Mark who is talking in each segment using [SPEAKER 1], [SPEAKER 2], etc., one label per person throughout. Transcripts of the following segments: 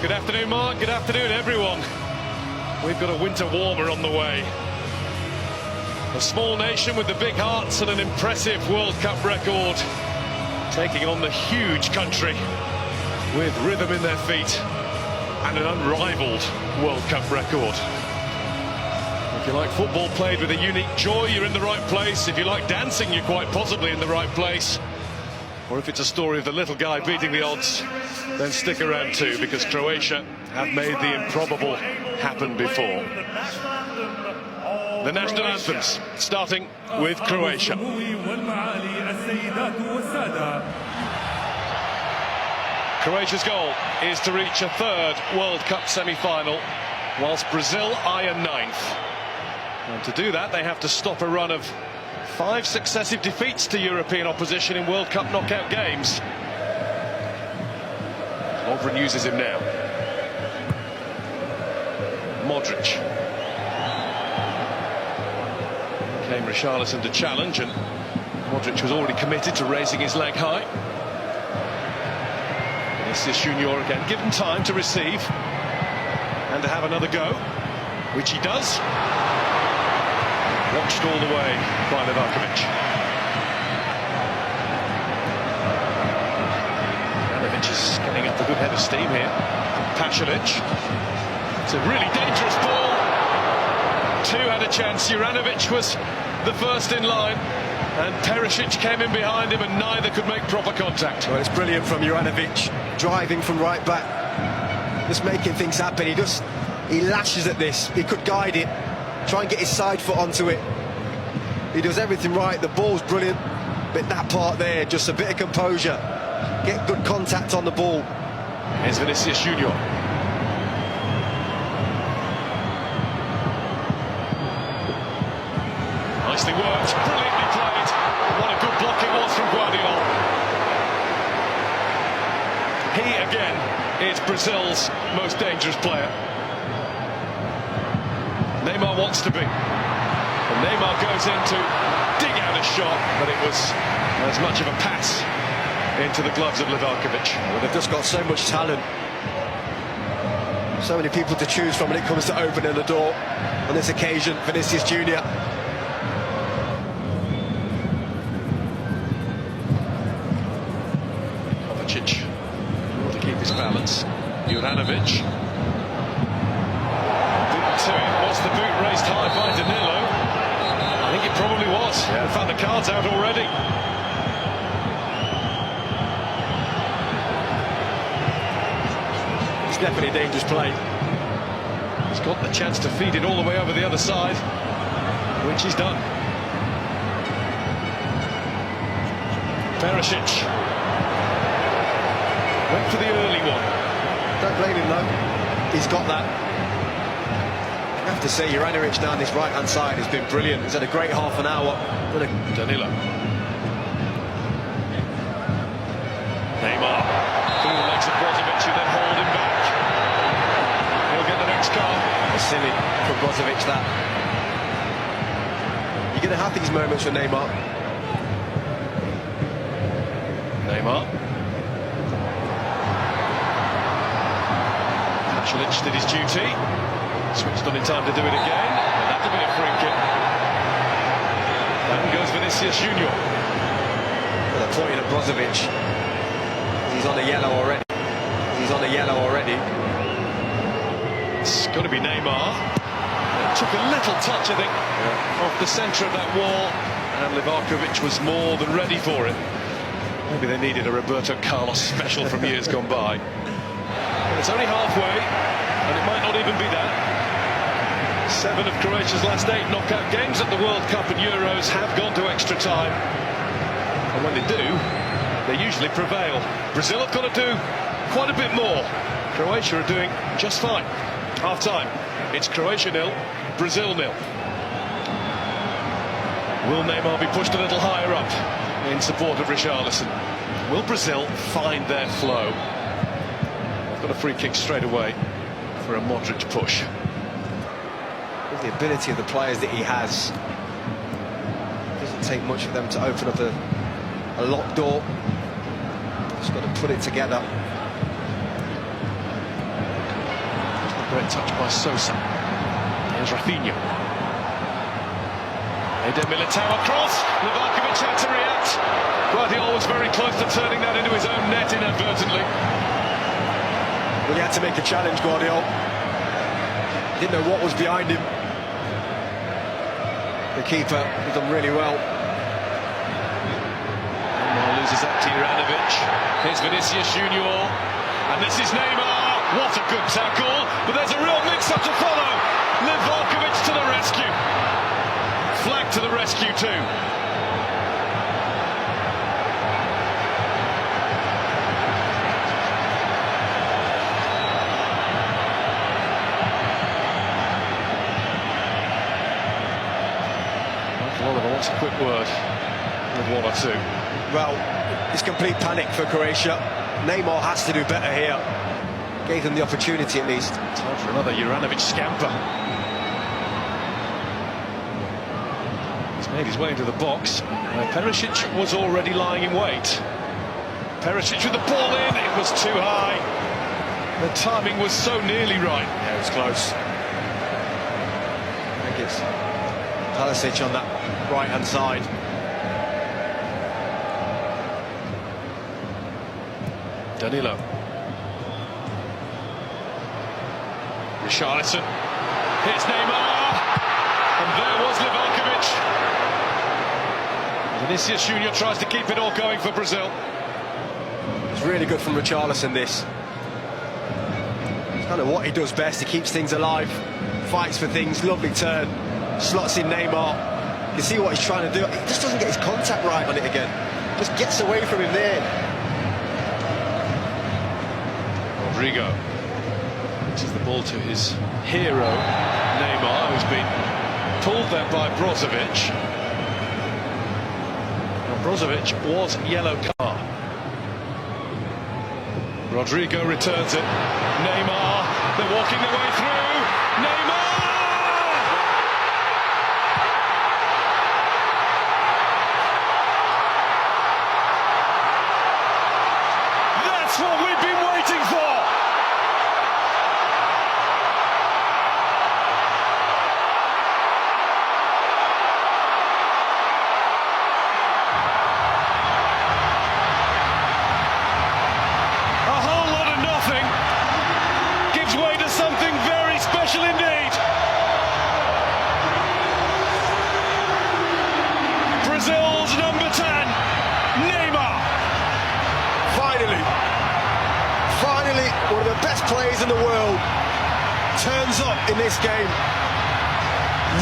[SPEAKER 1] Good afternoon, Mark. Good afternoon, everyone. We've got a winter warmer on the way. A small nation with the big hearts and an impressive World Cup record, taking on the huge country with rhythm in their feet and an unrivaled World Cup record. If you like football played with a unique joy, you're in the right place. If you like dancing, you're quite possibly in the right place. Or if it's a story of the little guy beating the odds, then stick around too, because Croatia have made the improbable happen before. The national anthems, starting with Croatia. Croatia's goal is to reach a third World Cup semi-final, whilst Brazil eye a ninth. And to do that, they have to stop a run of 5 successive defeats to European opposition in World Cup knockout games. Lovren uses him now. Modric. Came Richarlison to challenge, and Modric was already committed to raising his leg high. Vinicius Junior again, given time to receive and to have another go, which he does. Watched all the way by Livakovic. Juranovic is getting up a good head of steam here. Pasalic. It's a really dangerous ball. Two had a chance. Juranovic was the first in line, and Perisic came in behind him, and neither could make proper contact.
[SPEAKER 2] Well, it's brilliant from Juranovic, driving from right back, just making things happen. He lashes at this. He could guide it, try and get his side foot onto it. He does everything right. The ball's brilliant, but that part there, just a bit of composure, get good contact on the ball.
[SPEAKER 1] Here's Vinicius Junior. Nicely worked, brilliantly played. What a good block it was from Guardiola. He again is Brazil's most dangerous player. Neymar wants to be. And Neymar goes in to dig out a shot, but it was as much of a pass into the gloves of Livakovic.
[SPEAKER 2] Well, they've just got so much talent. So many people to choose from when it comes to opening the door. On this occasion, Vinicius Junior.
[SPEAKER 1] Kovacic, able to keep his balance. Juranovic. To it. Was the boot raised high by Danilo? I think it probably was. Yeah. In fact, the card's out already.
[SPEAKER 2] It's definitely a dangerous play.
[SPEAKER 1] He's got the chance to feed it all the way over the other side, which he's done. Perisic went for the early one.
[SPEAKER 2] Don't blame him though. He's got that. I have to say, Juranovic down this right-hand side has been brilliant. He's had a great half an hour.
[SPEAKER 1] Danilo. Neymar. Through the legs of Brozovic, who then hold him back. He'll get the next card.
[SPEAKER 2] It's silly for Brozovic, that. You're going to have these moments with Neymar.
[SPEAKER 1] Neymar. Pasalic did his duty. Switched on in time to do it again, and that'll be a free kick. Down goes Vinicius Junior.
[SPEAKER 2] Well, they're pointing at Brozovic. He's on a yellow already. He's on a yellow already.
[SPEAKER 1] It's got to be Neymar. It took a little touch, I think, off the centre of that wall, and Livakovic was more than ready for it. Maybe they needed a Roberto Carlos special from years gone by. But it's only halfway, and it might not even be that. 7 of Croatia's last 8 knockout games at the World Cup and Euros have gone to extra time. And when they do, they usually prevail. Brazil have got to do quite a bit more. Croatia are doing just fine. Half-time. It's Croatia 0, Brazil 0. Will Neymar be pushed a little higher up in support of Richarlison? Will Brazil find their flow? They've got a free kick straight away for a Modric push.
[SPEAKER 2] With the ability of the players that he has, it doesn't take much for them to open up a locked door. Just got to put it together.
[SPEAKER 1] Great touch by Sosa. Here's Rafinha. Eder Militao across. Livakovic had to react. Guardiola was very close to turning that into his own net inadvertently.
[SPEAKER 2] Well, he had to make a challenge, Guardiola. Didn't know what was behind him. The keeper has done really well.
[SPEAKER 1] Neymar loses that to Juranovic. Here's Vinicius Junior. And this is Neymar. What a good tackle. But there's a real mix-up to follow. Livakovic to the rescue. Flag to the rescue too. Oliver wants a quick word with one or two.
[SPEAKER 2] Well, it's complete panic for Croatia. Neymar has to do better here. Gave them the opportunity at least.
[SPEAKER 1] Time for another Juranovic scamper. He's made his way into the box. Perisic was already lying in wait. Perisic with the ball in, it was too high. The timing was so nearly right.
[SPEAKER 2] Yeah, it was close. I think it's Perisic on that right-hand side.
[SPEAKER 1] Danilo. Richarlison. Here's Neymar. And there was Livakovic. Vinicius Junior tries to keep it all going for Brazil.
[SPEAKER 2] It's really good from Richarlison, this. It's kind of what he does best. He keeps things alive, fights for things, lovely turn, slots in Neymar. You see what he's trying to do. He just doesn't get his contact right on it again. Just gets away from him there.
[SPEAKER 1] Rodrigo. This is the ball to his hero, Neymar, who's been pulled there by Brozovic. Now, Brozovic was yellow card. Rodrigo returns it. Neymar, they're walking their way through. Neymar! That's what we've been waiting for! Indeed. Brazil's number 10, Neymar.
[SPEAKER 2] Finally, one of the best players in the world turns up in this game.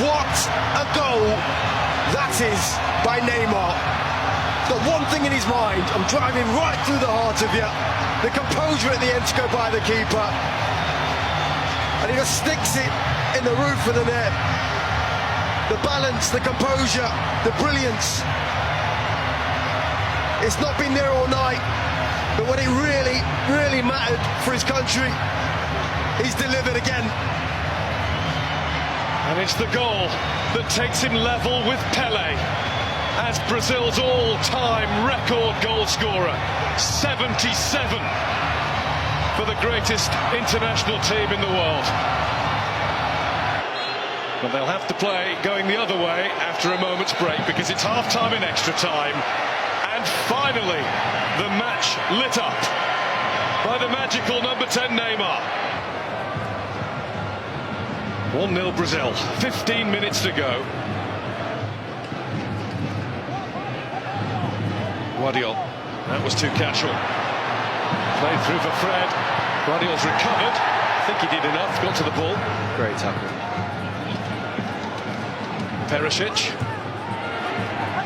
[SPEAKER 2] What a goal that is by Neymar. He's got one thing in his mind: I'm driving right through the heart of you. The composure at the end to go by the keeper. And he just sticks it in the roof of the net. The balance, the composure, the brilliance. It's not been there all night, but when it really, really mattered for his country, he's delivered again.
[SPEAKER 1] And it's the goal that takes him level with Pelé as Brazil's all-time record goal scorer. 77. For the greatest international team in the world. But they'll have to play going the other way after a moment's break because it's half-time in extra time. And finally, the match lit up by the magical number 10 Neymar. 1-0 Brazil, 15 minutes to go. Guardiola, that was too casual. Played through for Fred. Guardiola's recovered. I think he did enough. Got to the ball.
[SPEAKER 2] Great tackle.
[SPEAKER 1] Perisic.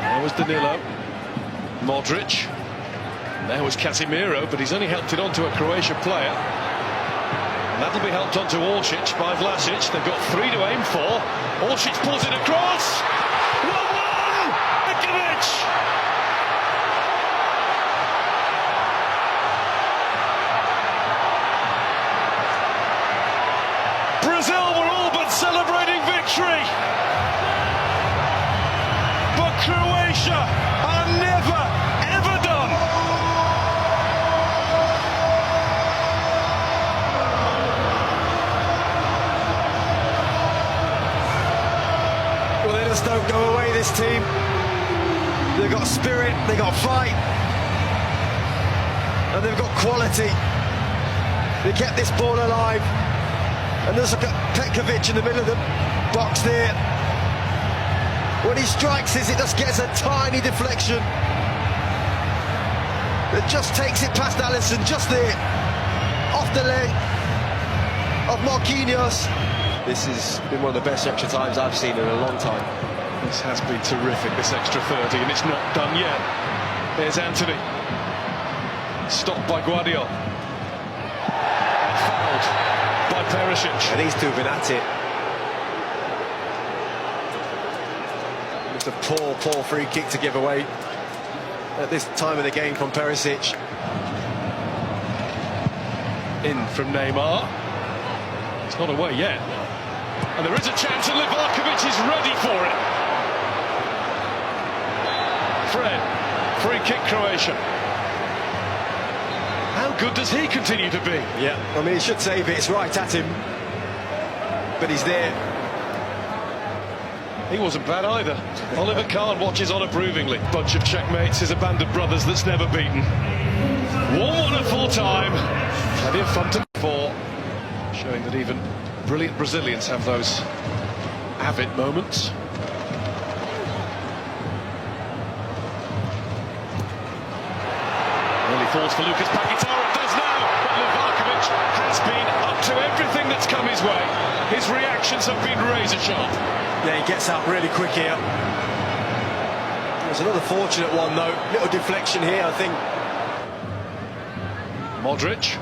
[SPEAKER 1] There was Danilo. Modric. And there was Casemiro, but he's only helped it onto a Croatia player. And that'll be helped onto Oršić by Vlasic. They've got 3 to aim for. Oršić pulls it across. 1-1! Livakovic! Brazil were all but celebrating victory. But Croatia are never, ever done.
[SPEAKER 2] just don't go away, this team. They've got spirit, they've got fight, and they've got quality. They kept this ball alive. And there's look at Petkovic in the middle of the box there. When he strikes it just gets a tiny deflection. It just takes it past Alisson, just there. Off the leg of Marquinhos. This has been one of the best extra times I've seen in a long time.
[SPEAKER 1] This has been terrific, this extra 30, and it's not done yet. Here's Anthony. Stopped by Guardiola. And fouled by Perisic.
[SPEAKER 2] And these two have been at it. It's a poor free kick to give away at this time of the game from Perisic.
[SPEAKER 1] In from Neymar. It's not away yet. And there is a chance, and Livakovic is ready for it. Fred, free kick Croatia. How good does he continue to be?
[SPEAKER 2] Yeah, I mean, he should save it. It's right at him. But he's there.
[SPEAKER 1] He wasn't bad either. Oliver Kahn watches on approvingly. Bunch of checkmates, his a band of brothers that's never beaten. 1-1 at full time. Plenty of fun to for. Showing that even brilliant Brazilians have those avid moments. Nearly falls for Lucas Paquetá, it does now, but Livakovic has been up to everything that's come his way. His reactions have been razor sharp.
[SPEAKER 2] Yeah, he gets out really quick here. There's another fortunate one though, little deflection here, I think.
[SPEAKER 1] Modric.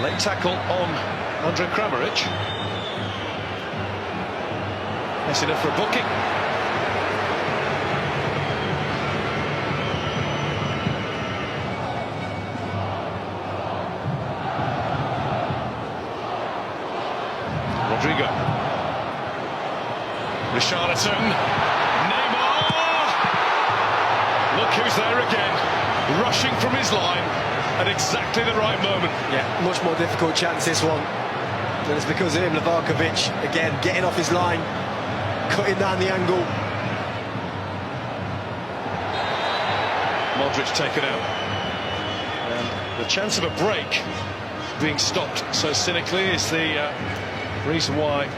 [SPEAKER 1] Late tackle on Andre Kramaric. That's enough for a booking. Rodrigo. Richarlison. Neymar! Look who's there again, rushing from his line at exactly the right moment.
[SPEAKER 2] Yeah, much more difficult chance this one. And it's because of him, Livakovic, again, getting off his line, cutting down the angle.
[SPEAKER 1] Modric taken out. And the chance of a break being stopped so cynically is the reason why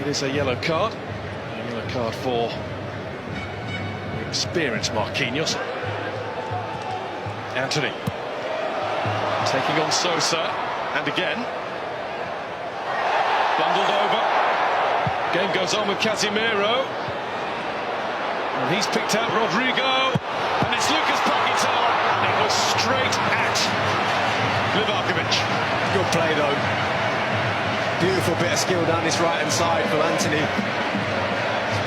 [SPEAKER 1] it is a yellow card. A yellow card for the experienced Marquinhos. Anthony taking on Sosa, and again bundled over. Game goes on with Casemiro, and he's picked out Rodrigo, and it's Lucas Paquetá, and it was straight at Livakovic.
[SPEAKER 2] Good play though. Beautiful bit of skill down this right hand side from Anthony.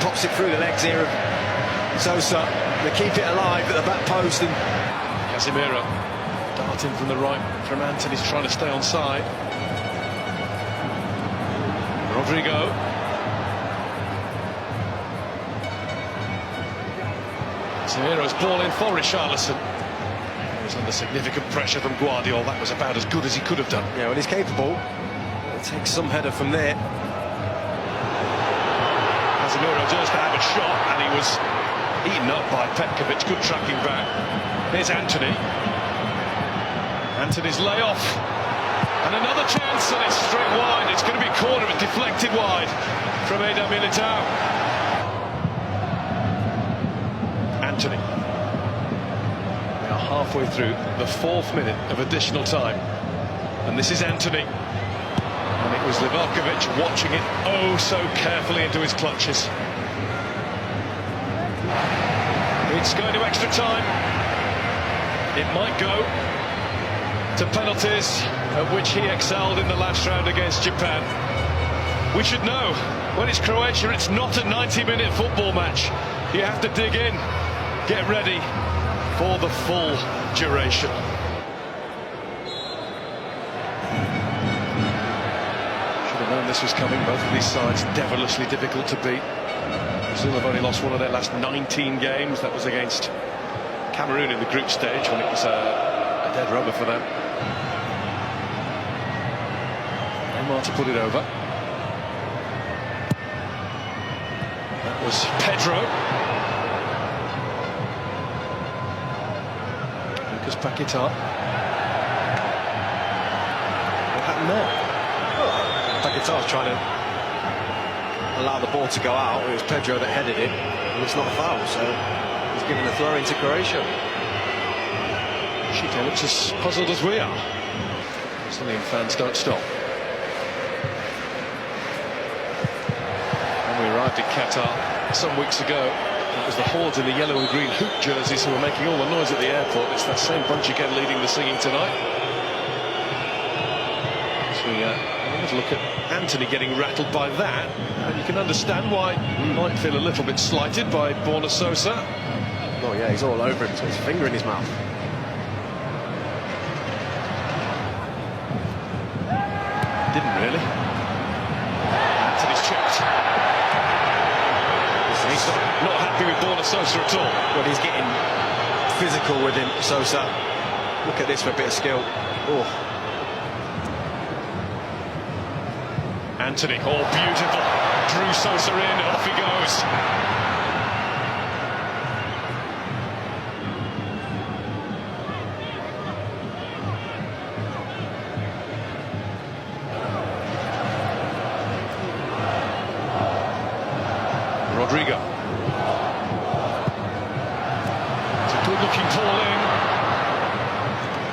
[SPEAKER 2] Pops it through the legs here of Sosa. They keep it alive at the back post, and
[SPEAKER 1] Casemiro darting from the right from Anthony's trying to stay on side. Rodrigo. Casemiro's ball in for Richarlison. He was under significant pressure from Guardiola. That was about as good as he could have done.
[SPEAKER 2] yeah, when he's capable, he'll take some header from there.
[SPEAKER 1] Casemiro just to have a shot, and he was eaten up by Petkovic. Good tracking back. Here's Anthony. Anthony's layoff. And another chance, and it's straight wide. It's going to be a corner, but deflected wide from Eder Militao. Anthony. We are halfway through the 4th minute of additional time. And this is Anthony. And it was Livakovic watching it oh so carefully into his clutches. It's going to extra time. It might go to penalties, at which he excelled in the last round against Japan. We should know, when it's Croatia, it's not a 90-minute football match. You have to dig in, get ready for the full duration. Should have known this was coming. Both of these sides devilishly difficult to beat. Brazil have only lost one of their last 19 games. That was against Cameroon in the group stage, when it was a dead rubber for them. Neymar to put it over. was Pedro. Lucas Paquetá. What happened there?
[SPEAKER 2] Paquetá was trying to allow the ball to go out. It was Pedro that headed it, and it's not a foul, so he's given the throw into Croatia.
[SPEAKER 1] She looks as puzzled as we are. Brazilian fans don't stop. When we arrived in Qatar some weeks ago, it was the hordes in the yellow and green hoop jerseys who were making all the noise at the airport. It's that same bunch again leading the singing tonight. So we have a look at Anthony getting rattled by that, and you can understand why he might feel a little bit slighted by Borna Sosa.
[SPEAKER 2] Oh yeah, he's all over him. He's got his finger in his mouth.
[SPEAKER 1] Didn't really. Anthony's checked. He's not happy with Borna Sosa at all.
[SPEAKER 2] Well, he's getting physical with him, Sosa. Look at this for a bit of skill. Oh.
[SPEAKER 1] Anthony, oh beautiful. Drew Sosa in, off he goes. Rodrigo. It's a good looking ball in.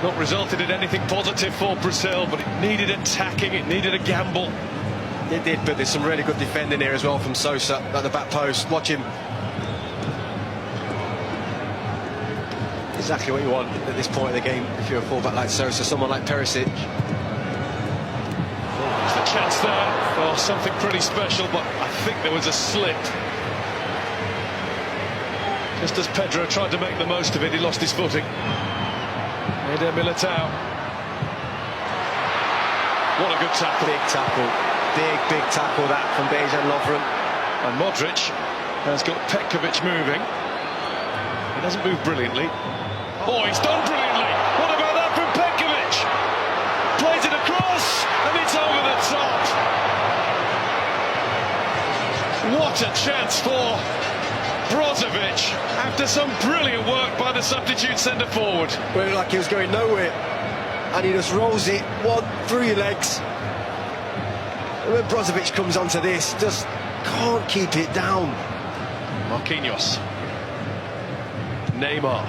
[SPEAKER 1] Not resulted in anything positive for Brazil, but it needed attacking, it needed a gamble.
[SPEAKER 2] It did, but there's some really good defending here as well from Sosa at the back post. Watch him. Exactly what you want at this point of the game if you're a fullback like Sosa, someone like Perisic.
[SPEAKER 1] There's the chance there for something pretty special, but I think there was a slip. Just as Pedro tried to make the most of it, he lost his footing. Eder Militao. What a good tackle.
[SPEAKER 2] Big tackle. Big tackle that from Dejan Lovren.
[SPEAKER 1] And Modric has got Petkovic moving. He doesn't move brilliantly. Oh, he's done brilliantly. What about that from Petkovic? Plays it across, and it's over the top. What a chance for Brozovic after some brilliant work by the substitute centre forward.
[SPEAKER 2] Well, like he was going nowhere, and he just rolls it one through your legs. And when Brozovic comes onto this, just can't keep it down.
[SPEAKER 1] Marquinhos. Neymar.